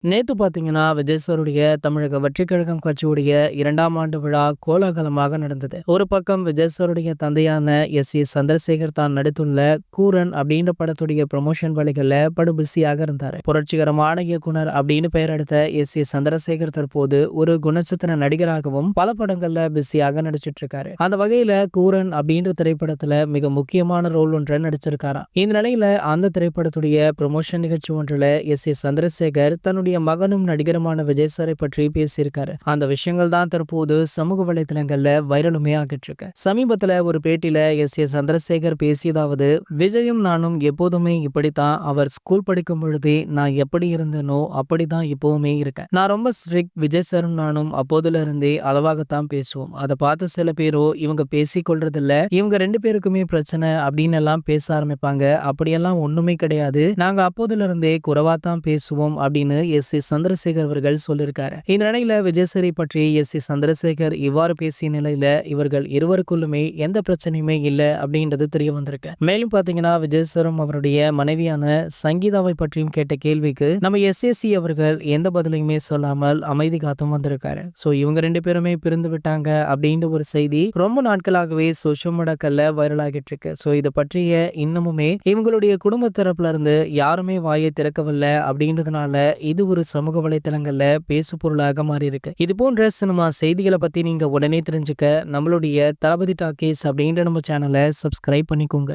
நேத்து பார்த்தீங்கன்னா, விஜய் சாருடைய தமிழக வெற்றிக் கழகம் கட்சியுடைய 2ஆம் ஆண்டு விழா கோலாகலமாக நடந்தது. ஒரு பக்கம் விஜய் சாருடைய தந்தையான எஸ். ஏ. சந்திரசேகர் தான் நடித்துள்ள கூரன் அப்படின்ற படத்துடைய ப்ரமோஷன் வேலைகள்ல படு பிஸியாக இருந்தாரு. புரட்சிகரமான இயக்குனர் அப்படின்னு பெயர் எடுத்த எஸ். ஏ. சந்திரசேகர் தற்போது ஒரு குணச்சித்திர நடிகராகவும் பல படங்கள்ல பிஸியாக நடிச்சிட்டு இருக்காரு. அந்த வகையில கூரன் அப்படின்ற திரைப்படத்துல மிக முக்கியமான ரோல் ஒன்றை நடிச்சிருக்காராம். இந்த நிலையில அந்த திரைப்படத்துடைய ப்ரமோஷன் நிகழ்ச்சி ஒன்றுல எஸ். ஏ. சந்திரசேகர் தன்னுடைய மகனும் நடிகருமான விஜய் சாரை பற்றி பேசியிருக்காரு. அந்த விஷயங்கள் தான் தற்போது சமூக வலைதளங்கள்ல வைரலுமே ஆகிட்டு இருக்கு. சமீபத்துல ஒரு பேட்டியில எஸ். ஏ. சந்திரசேகர் பேசியதாவது, விஜயும் நானும் எப்போதுமே இப்படித்தான். அவர் ஸ்கூல் படிக்கும் பொழுதே நான் எப்படி இருந்தேனோ அப்படிதான் இப்பவுமே இருக்கேன். நான் ரொம்ப ஸ்ட்ரிக்ட். விஜய் சாரும் நானும் அப்போதுல இருந்தே அளவாகத்தான் பேசுவோம். அதை பார்த்து சில பேரோ இவங்க பேசிக் கொள்றதில்ல, இவங்க 2 பேருக்குமே பிரச்சனை அப்படின்னு எல்லாம் பேச ஆரம்பிப்பாங்க. அப்படியெல்லாம் ஒண்ணுமே கிடையாது. நாங்க அப்போதுல இருந்தே குறைவாத்தான் பேசுவோம் அப்படின்னு எஸ். ஏ. சந்திரசேகர் அவர்கள் சொல்லியிருக்காரு. இந்த நிலையில விஜய் சாரை பற்றி எஸ். ஏ. சந்திரசேகர் இவ்வாறு பேசிய நிலையில இவர்கள் இருவருக்குள்ளுமே எந்த பிரச்சனையுமே இல்ல அப்படின்றது தெரிய வந்திருக்கு. மேலும் பாத்தீங்கன்னா, விஜய் சாரும் அவருடைய மனைவியான சங்கீதாவை பற்றியும் கேட்ட கேள்விக்கு நம்ம எஸ்.ஏ.சி அவர்கள் எந்த பதிலையுமே சொல்லாமல் அமைதி காத்தும் வந்திருக்காரு. சோ இவங்க 2 பேருமே பிரிந்து விட்டாங்க அப்படின்ற ஒரு செய்தி ரொம்ப நாட்களாகவே சோஷியல் மீடியாக்கள்ல வைரல் ஆகிட்டு இருக்கு. சோ இதை பற்றிய இன்னமுமே இவங்களுடைய குடும்ப தரப்புல இருந்து யாருமே வாயை திறக்கவில்லை அப்படின்றதுனால இது ஒரு சமூக வலைத்தளங்கள்ல பேசு பொருளாக மாறி இருக்கு. இது போன்ற சினிமா செய்திகளை பத்தி நீங்க உடனே தெரிஞ்சுக்க நம்மளுடைய தளபதி டாக்கீஸ் அப்படின்ற நம்ம சேனலை சப்ஸ்கிரைப் பண்ணிக்கோங்க.